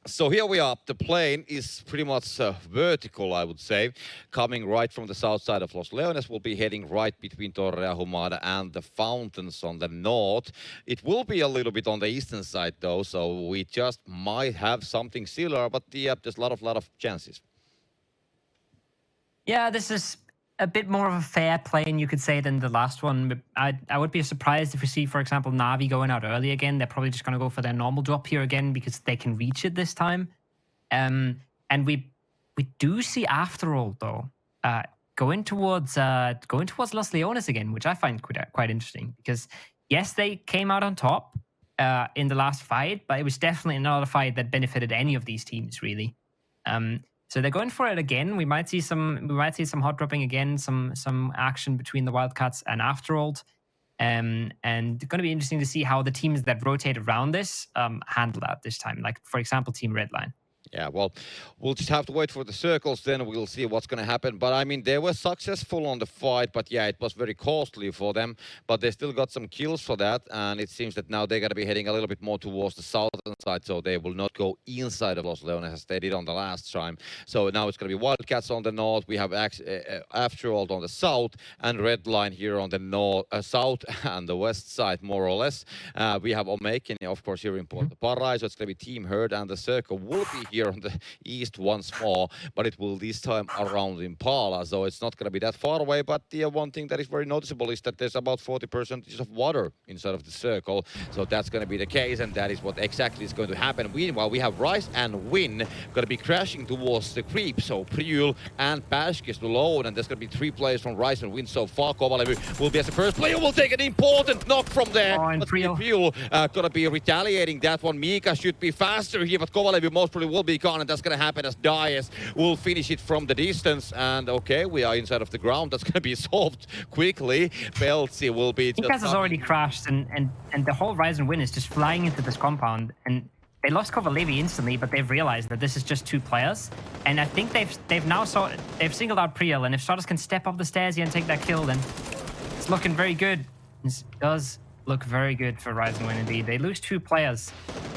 So here we are. The plane is pretty much vertical, I would say, coming right from the south side of Los Leones. Will be heading right between Torre Ahumada and the fountains on the north. It will be a little bit on the eastern side, though, so we just might have something similar, but there's a lot of chances. Yeah, this is a bit more of a fair plane, you could say, than the last one. I would be surprised if we see, for example, Navi going out early again. They're probably just going to go for their normal drop here again because they can reach it this time. And we do see after all, though, going towards Los Leones again, which I find quite interesting because yes, they came out on top in the last fight, but it was definitely not a fight that benefited any of these teams really. So they're going for it again. We might see some hot dropping again, some action between the Wildcats and Afterold. And it's going to be interesting to see how the teams that rotate around this handle that this time. Like, for example, Team Redline. Yeah, well, we'll just have to wait for the circles, then we'll see what's going to happen. But, I mean, they were successful on the fight, but, yeah, it was very costly for them. But they still got some kills for that, and it seems that now they're going to be heading a little bit more towards the southern side, so they will not go inside of Los Leones as they did on the last time. So now it's going to be Wildcats on the north, we have Afterold on the south, and Redline here on the north, south and the west side, more or less. We have Omekin, of course, here in Port Parai, so it's going to be Team Herd, and the circle will be here on the east once more, but it will this time around Impala, so it's not going to be that far away. But the one thing that is very noticeable is that there's about 40% of water inside of the circle, so that's going to be the case, and that is what exactly is going to happen. Meanwhile, we have Rice and Win going to be crashing towards the creep, so Priul and Pashkis alone, and there's going to be 3 players from Rice and Win so far. Kovalev will be as the first player, will take an important knock from there, and Priul going to be retaliating that one. Mika should be faster here, but Kovalev most probably will be gone, and that's going to happen as Dias will finish it from the distance. And okay, we are inside of the ground. That's going to be solved quickly. Belzi will be just... Mikas has already crashed, and the whole Rise and Win is just flying into this compound, and they lost Kovalevi instantly, but they've realized that this is just 2 players. And I think they've singled out Priel, and if Stratos can step up the stairs here and take that kill, then it's looking very good. It does look very good for Rise and Win indeed. They lose 2 players.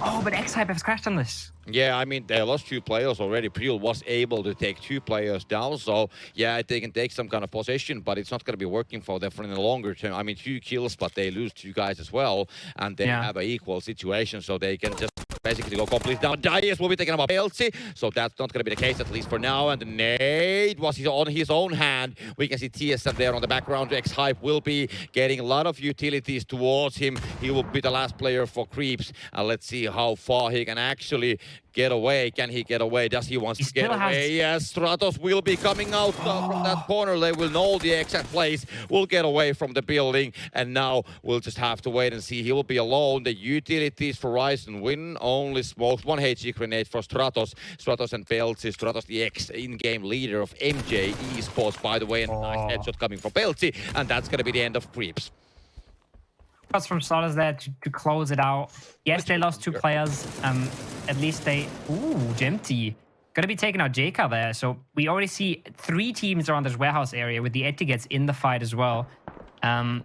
Oh, but X-Hype has crashed on this. Yeah, I mean, they lost 2 players already. Priel was able to take 2 players down, so yeah, they can take some kind of possession, but it's not going to be working for them for in the longer term. I mean, 2 kills, but they lose 2 guys as well, and they have an equal situation, so they can just basically go completely down. Dias will be taken up by Belzi, so that's not going to be the case, at least for now. And the nade was on his own hand. We can see TSM there on the background. X-Hype will be getting a lot of utilities towards him. He will be the last player for creeps. Let's see how far he can actually get away. Can he get away? Does he want to get away? Yes, Stratos will be coming out from that corner. They will know the exact place. Will get away from the building, and now we'll just have to wait and see. He will be alone. The utilities for Rise and Win only smoked 1 HG grenade for Stratos. Stratos and Belzi. Stratos, the ex-in-game leader of MJ Esports, by the way, and a nice headshot coming from Belzi, and that's going to be the end of creeps. From Stratos there to close it out. Yes, they lost 2 players. At least they... Ooh, Gemty. Going to be taking out JK there. So we already see 3 teams around this warehouse area with the Etiquettes in the fight as well. And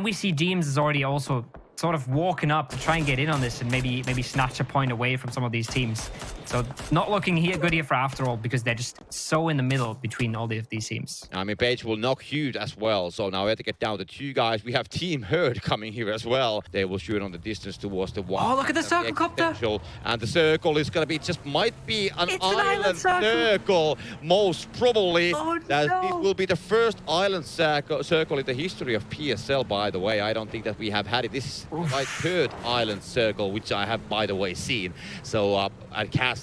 we see James is already also sort of walking up to try and get in on this and maybe snatch a point away from some of these teams. So not looking good here for Afterold because they're just so in the middle between all these teams. I mean, Page will knock Hughes as well. So now we have to get down to 2 guys. We have Team Herd coming here as well. They will shoot on the distance towards the one. Oh, look at the circle copter. And the circle is going to be, just might be an island circle. Most probably. Oh, This will be the first island circle in the history of PSL, by the way. I don't think that we have had it. This is my 3rd island circle, which I have, by the way, seen. So I casted.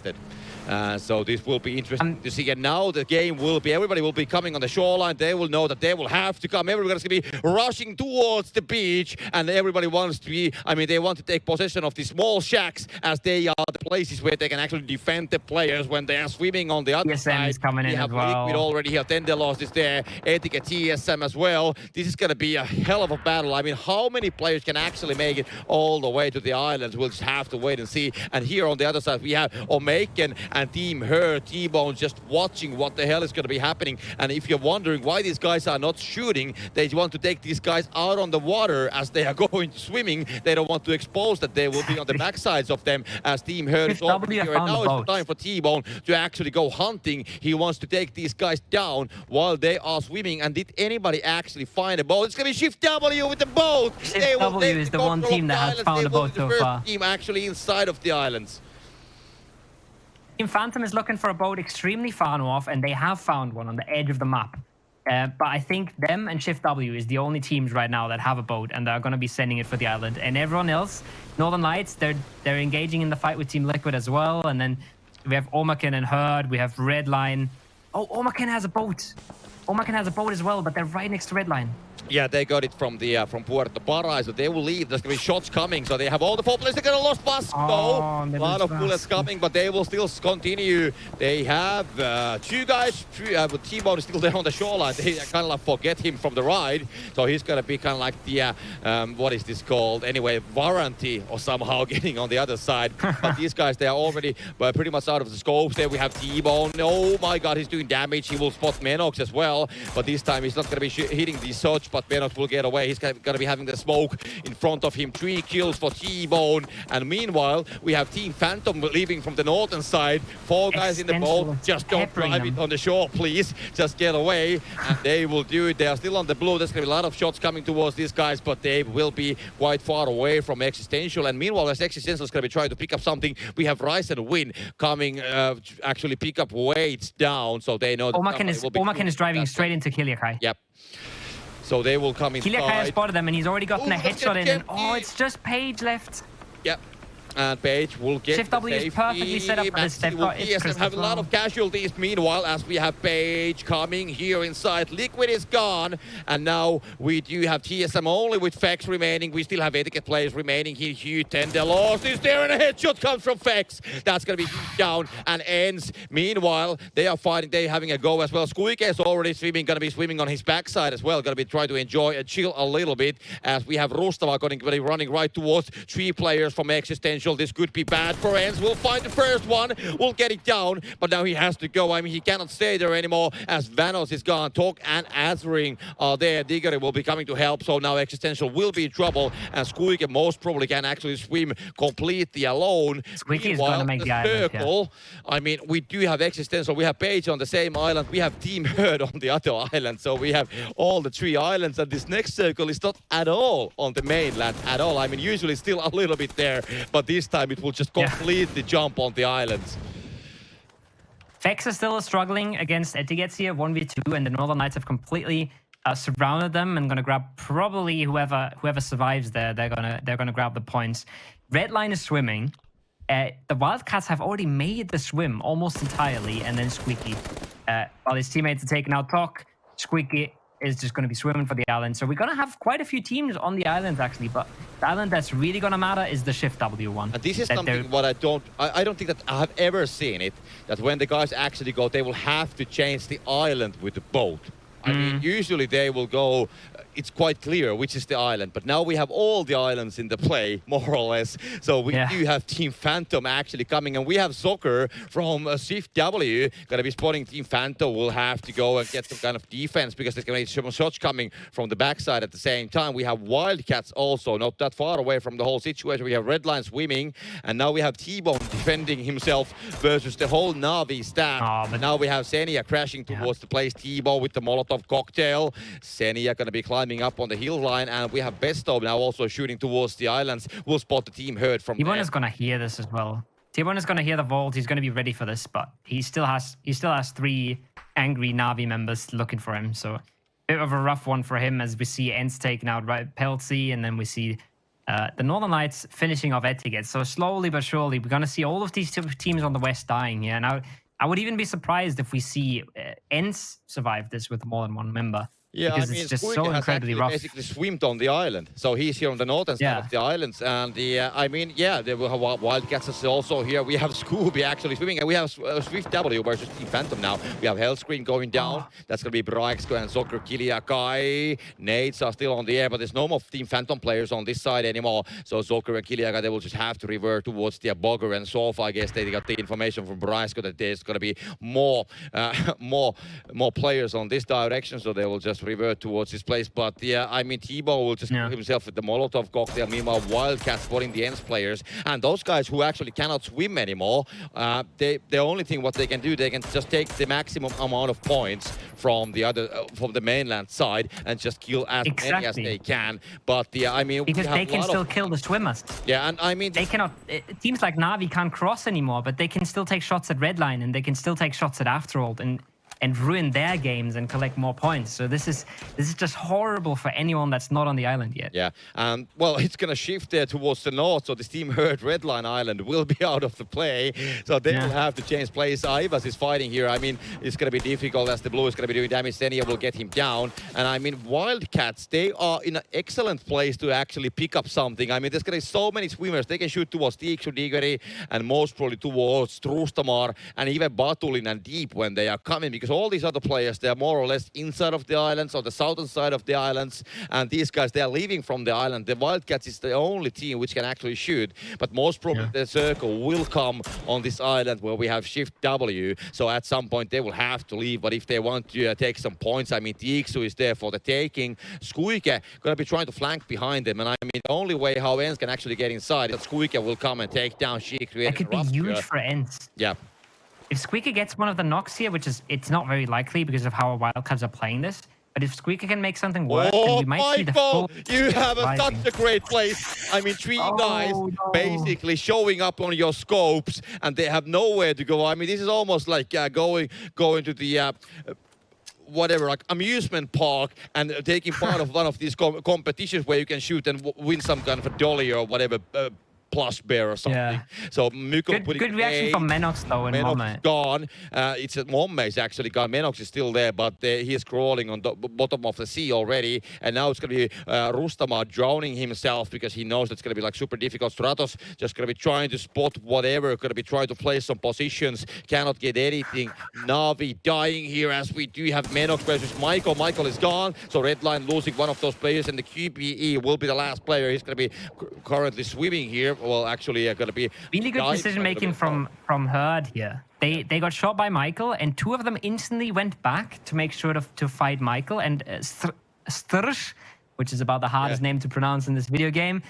So this will be interesting to see. And now the game will be, everybody will be coming on the shoreline. They will know that they will have to come. Everybody's going to be rushing towards the beach. And everybody wants to be, I mean, they want to take possession of the small shacks as they are the places where they can actually defend the players when they are swimming on the other side. Is coming in as well. Liquid already here. Tendelos is there. Etiquette TSM as well. This is going to be a hell of a battle. I mean, how many players can actually make it all the way to the islands? We'll just have to wait and see. And here on the other side, we have Omekin and Team Her, T-Bone just watching what the hell is going to be happening. And if you're wondering why these guys are not shooting, they want to take these guys out on the water as they are going swimming. They don't want to expose that they will be on the backsides of them as Team Her is over here. And now it's the time for T-Bone to actually go hunting. He wants to take these guys down while they are swimming. And did anybody actually find a boat? It's going to be Shift W with the boat. Shift W is the one team that has found a boat so far. Team actually inside of the islands. Team Phantom is looking for a boat extremely far north, and they have found one on the edge of the map. But I think them and Shift W is the only teams right now that have a boat, and they're going to be sending it for the island. And everyone else, Northern Lights, they're engaging in the fight with Team Liquid as well. And then we have Omaken and Herd. We have Redline. Oh, Omaken has a boat. Omaken has a boat as well, but they're right next to Redline. Yeah, they got it from the from Puerto Para, so they will leave. There's gonna be shots coming, so they have all the 4 players. They're gonna lose Vasco. A lot of bullets coming, but they will still continue. They have 2 guys. T-Bone is still there on the shoreline. They kind of like forget him from the ride, so he's gonna be kind of like the what is this called? Anyway, warranty or somehow getting on the other side. But these guys, they are already pretty much out of the scopes. There we have T-Bone. Oh my God, he's doing damage. He will spot Menox as well, but this time he's not gonna be hitting the shots. But Menox will get away. He's going to be having the smoke in front of him. 3 kills for T-Bone. And meanwhile, we have Team Phantom leaving from the northern side. 4 guys in the boat. Just don't drive it on the shore, please. Just get away. And they will do it. They are still on the blue. There's going to be a lot of shots coming towards these guys, but they will be quite far away from Existential. And meanwhile, as Existential is going to be trying to pick up something, we have Rise and Win coming actually pick up weights down. So they know that Omaken is driving straight into Kiliakai. Yep. So they will come inside. Kiliakai has spotted them, and he's already gotten a headshot in. And, oh, it's just Page left. Yep. And Page will get Shift W is perfectly set up for this. They've got have a lot of casualties. Meanwhile, as we have Page coming here inside, Liquid is gone, and now we do have TSM only with Fex remaining. We still have Etiquette players remaining here. Hugh Tendelos is there, and a headshot comes from Fex. That's gonna be down and ends. Meanwhile, they are fighting. They're having a go as well. Squeak is already swimming, gonna be swimming on his backside as well. Gonna be trying to enjoy and chill a little bit as we have Rustava going to be running right towards 3 players from Existential. This could be bad for Enz. We'll find the first one. We'll get it down. But now he has to go. I mean, he cannot stay there anymore as Vanos is gone. Talk and Azring are there. Diggory will be coming to help. So now Existential will be in trouble. And Squeaky most probably can actually swim completely alone. Squeaky is going to make the circle. I mean, we do have Existential. We have Page on the same island. We have Team Herd on the other island. So we have all the 3 islands. And this next circle is not at all on the mainland at all. I mean, usually still a little bit there. But this time it will just completely jump on the islands. Fex is still struggling against Etiquettes here, 1v2, and the Northern Knights have completely surrounded them and going to grab probably whoever survives there. They're gonna grab the points. Redline is swimming. The Wildcats have already made the swim almost entirely, and then Squeaky, while his teammates are taking out Talk, Squeaky is just going to be swimming for the island. So we're going to have quite a few teams on the island, actually. But the island that's really going to matter is the Shift W one. And this is something what I don't think that I have ever seen it, that when the guys actually go, they will have to change the island with the boat. I mean, usually they will go, it's quite clear which is the island, but now we have all the islands in the play, more or less. So we do have Team Phantom actually coming, and we have Soccer from Shift W going to be spotting Team Phantom. Will have to go and get some kind of defense because there's going to be some shots coming from the backside at the same time. We have Wildcats also, not that far away from the whole situation. We have Redline swimming, and now we have T-Bone defending himself versus the whole Na'Vi staff. But now we have Xenia crashing towards the place. T-Bone with the Molotov cocktail. Xenia going to be climbing up on the hill line, and we have Besto now also shooting towards the islands. We'll spot the Team Herd from there. T-Bone is going to hear this as well. T-Bone is going to hear the vault. He's going to be ready for this, but he still has 3 angry Na'Vi members looking for him. So a bit of a rough one for him as we see Ents taking out Peltzy, and then we see the Northern Lights finishing off Etiquette. So slowly but surely, we're going to see all of these teams on the west dying here. Now, I would even be surprised if we see Ents survive this with more than 1 member. Yeah, because I mean, it's just Squeaky so has incredibly actually rough. basically swimmed on the island. So he's here on the northern side of the islands. And I mean, yeah, there will have Wildcats is also here. We have Scooby actually swimming. And we have Swift W versus Team Phantom now. We have Hellscreen going down. That's going to be Braixco and Soccer Kiliakai. Nades are still on the air, but there's no more Team Phantom players on this side anymore. So Soccer and Kiliakai, they will just have to revert towards the Bogger and Sofa. I guess they got the information from Braixco that there's going to be more players on this direction. So they will just revert towards this place. But yeah, I mean, T-Bow will just kill himself with the Molotov cocktail. Meanwhile, Wildcats spotting the ENS players. And those guys who actually cannot swim anymore, the only thing what they can do, they can just take the maximum amount of points from the mainland side and just kill as many as they can. But yeah, I mean, because they can still kill the swimmers. Yeah, and I mean, they cannot. It seems like Na'Vi can't cross anymore, but they can still take shots at Redline and they can still take shots at Afterworld and ruin their games and collect more points. So this is just horrible for anyone that's not on the island yet. Yeah, and well, it's gonna shift there towards the north. So this team hurt Redline Island will be out of the play. So they will have to change place. Ivas is fighting here. I mean, it's gonna be difficult as the blue is gonna be doing damage. Senia will get him down. And I mean, Wildcats, they are in an excellent place to actually pick up something. I mean, there's gonna be so many swimmers. They can shoot towards Tiiksu, Digeri, and most probably towards Trustamar, and even Batulin and Deep when they are coming, because all these other players, they are more or less inside of the islands, or the southern side of the islands, and these guys, they are leaving from the island. The Wildcats is the only team which can actually shoot, but most probably the circle will come on this island where we have Shift W, so at some point they will have to leave. But if they want to take some points, I mean, Tiiksu is there for the taking. Squeaky gonna be trying to flank behind them, and I mean, the only way how ENS can actually get inside is that Squeaky will come and take down Sheik. That could be huge for ENS. Yeah. If Squeaky gets one of the knocks here, which is, it's not very likely because of how Wildcats are playing this, but if Squeaky can make something work, then we might see the full... You have such a great place. I mean, three guys basically showing up on your scopes, and they have nowhere to go. I mean, this is almost like going to the... whatever, like amusement park, and taking part of one of these competitions where you can shoot and win some kind of a dolly or whatever, plush bear or something. Yeah. So Miko good reaction from Menox though, and Menox gone. It's Momme is actually gone. Menox is still there, but he is crawling on the bottom of the sea already. And now it's going to be Rustamar drowning himself because he knows it's going to be like super difficult. Stratos just going to be trying to spot whatever, going to be trying to play some positions, cannot get anything. Na'Vi dying here as we do have Menox versus Michael. Michael is gone, so Redline losing one of those players, and the QBE will be the last player. He's going to be currently swimming here. Well, actually, going to be really good decision making from Herd here. They got shot by Michael, and two of them instantly went back to make sure to fight Michael. And Strsh, which is about the hardest name to pronounce in this video game,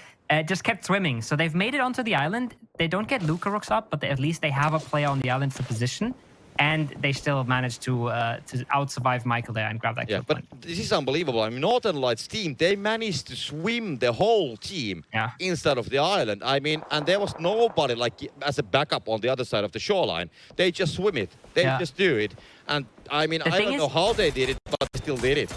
just kept swimming. So they've made it onto the island. They don't get Lucarox up, but at least they have a player on the island for position. And they still managed to out-survive Michael there and grab that kill point. But this is unbelievable. I mean, Northern Lights team, they managed to swim the whole team inside of the island. I mean, and there was nobody like as a backup on the other side of the shoreline. They just swim it. They just do it. And I mean, I don't know how they did it, but they still did it.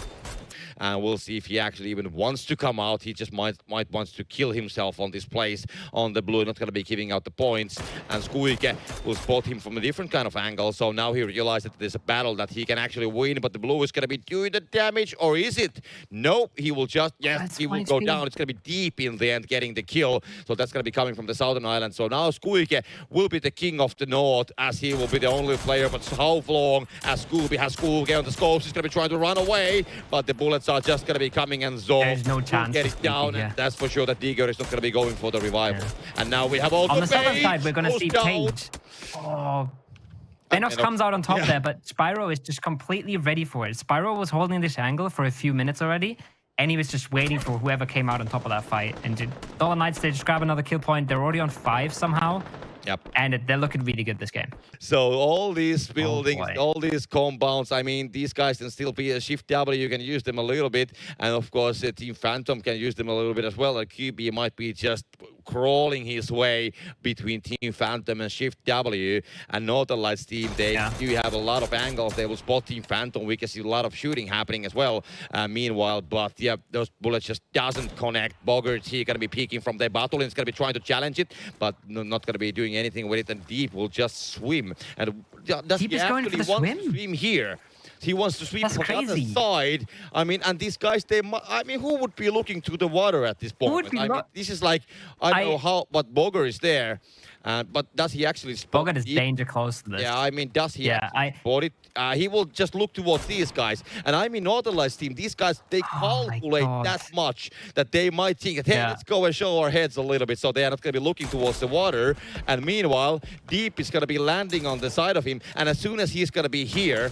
And we'll see if he actually even wants to come out. He just might wants to kill himself on this place on the blue. Not going to be giving out the points. And Squeaky will spot him from a different kind of angle. So now he realized that there's a battle that he can actually win. But the blue is going to be doing the damage. Or is it? Nope. He will just, he will go down. It's going to be deep in the end getting the kill. So that's going to be coming from the southern island. So now Squeaky will be the king of the north, as he will be the only player. But how long as Scooby has Squeaky on the scopes? He's going to be trying to run away. But the bullets are just going to be coming, and Zol there's no chance get it down, and that's for sure that Digger is not going to be going for the revival. And now we have all on the southern side, we're going to see Cage. Oh, Menox comes out on top there, but Spyro is just completely ready for it. Spyro was holding this angle for a few minutes already, and he was just waiting for whoever came out on top of that fight. And Northern Knights, they just grab another kill point. They're already on 5 somehow. Yep. And they're looking really good this game. So all these buildings, all these compounds, I mean, these guys can still be a Shift W. You can use them a little bit. And of course, Team Phantom can use them a little bit as well. Like QB might be just crawling his way between Team Phantom and Shift W. And Northern Lights team, they do have a lot of angles. They will spot Team Phantom. We can see a lot of shooting happening as well. Meanwhile, but yeah, those bullets just doesn't connect. Boggart, he going to be peeking from their battle. He's going to be trying to challenge it, but not going to be doing anything with it. And Deep will just swim. And does Deep he is going actually for the want swim? to swim here? He wants to sweep That's from the other crazy. side. I mean, and these guys, I mean, who would be looking to the water at this point? would be I mean, this is like, I don't know how, but Boger is there. But does he actually spot Bogut is Deep? danger close to this. Yeah, I mean, does he Yeah, actually spot it? He will just look towards these guys. And I mean, Northern Lights team, these guys, they calculate that much that they might think that, hey, let's go and show our heads a little bit. So they are not going to be looking towards the water. And meanwhile, Deep is going to be landing on the side of him. And as soon as he's going to be here,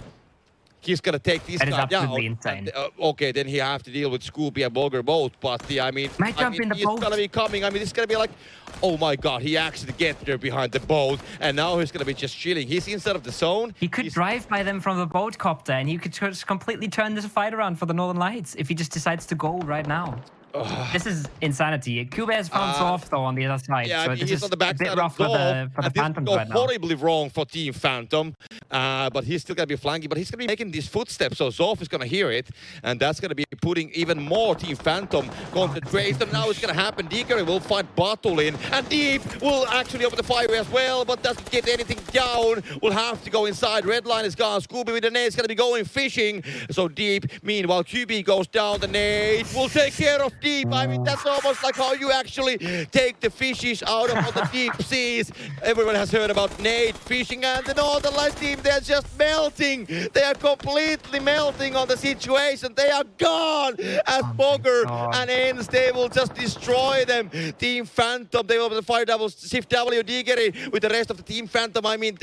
he's going to take these guys down. Absolutely insane. Okay, then he have to deal with Scooby and Boger both. But I mean, Might jump in the he's boat. going to be coming. I mean, it's going to be like, oh my God, he actually gets there behind the boat. And now he's going to be just chilling. He's inside of the zone. He could drive by them from the boat copter, and you could just completely turn this fight around for the Northern Lights if he just decides to go right now. This is insanity. Cuba has found Zorf though on the other side. Yeah, so I mean, this he's is on the backside a bit rough of for the and Phantoms this right go now. horribly wrong for Team Phantom, but he's still going to be flanking, but he's going to be making these footsteps, so Zorf is going to hear it, and that's going to be putting even more Team Phantom concentration. Now it's going to happen. Digger will find Battle in, and Deep will actually open the fire as well, but doesn't get anything down. Will have to go inside. Red line is gone. Scooby with the nade is going to be going fishing, so Deep. Meanwhile, QB goes down. The nade will take care of Deep. I mean, that's almost like how you actually take the fishes out of the deep seas. Everyone has heard about nade fishing, and the Northern Lights team, they're just melting. They are completely melting on the situation. They are gone as Boger and Ends. They will just destroy them. Team Phantom, they open the fire double. Shift W, Digeri with the rest of the Team Phantom. I mean,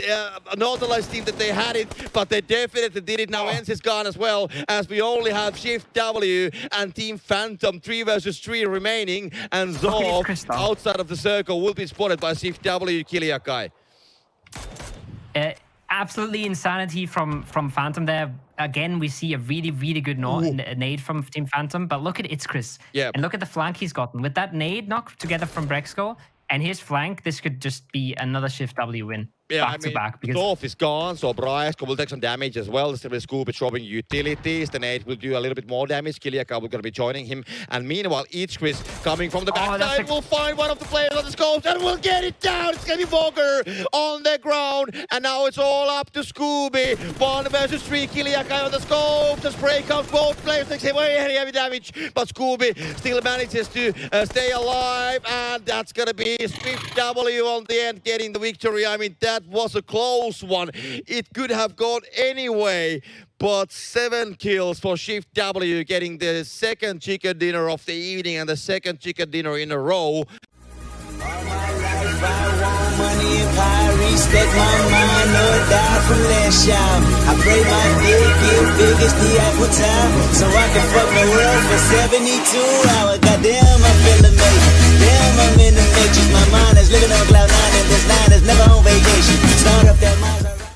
Northern Lights team that they had it, but they definitely did it. Now Ends is gone as well, as we only have Shift W and Team Phantom 3 versus 3 remaining, and Zorf outside of the circle will be spotted by Shift W Kiliakai. Absolutely insanity from Phantom there. Again, we see a really, really good nade from Team Phantom, but look at Itzchris. Yeah. And look at the flank he's gotten. With that nade knock together from Brexco and his flank, this could just be another Shift W win. Yeah, back to back. Because Zorf is gone, so Braesco will take some damage as well. Still Scooby dropping utilities. The nade will do a little bit more damage. Kiliaka will going to be joining him. And meanwhile, Itzchris coming from the backside will find one of the players on the scopes and will get it down. It's going to be Boger on the ground. And now it's all up to Scooby. 1 versus 3. Kiliaka on the scope. The spray comes. Both players take very heavy damage. But Scooby still manages to stay alive. And that's going to be Swift W on the end getting the victory. I mean, that was a close one. It could have gone anyway, but 7 kills for Shift W, getting the second chicken dinner of the evening and the second chicken dinner in a row. Money and power, respect my mind, no doubt from last y'all. I pray my dick get big as the Apple Tower, so I can fuck the world for 72 hours. Goddamn, I feel amazing. Damn, I'm in the matrix. My mind is living on cloud 9, and this 9 is never on vacation. Start up that mind.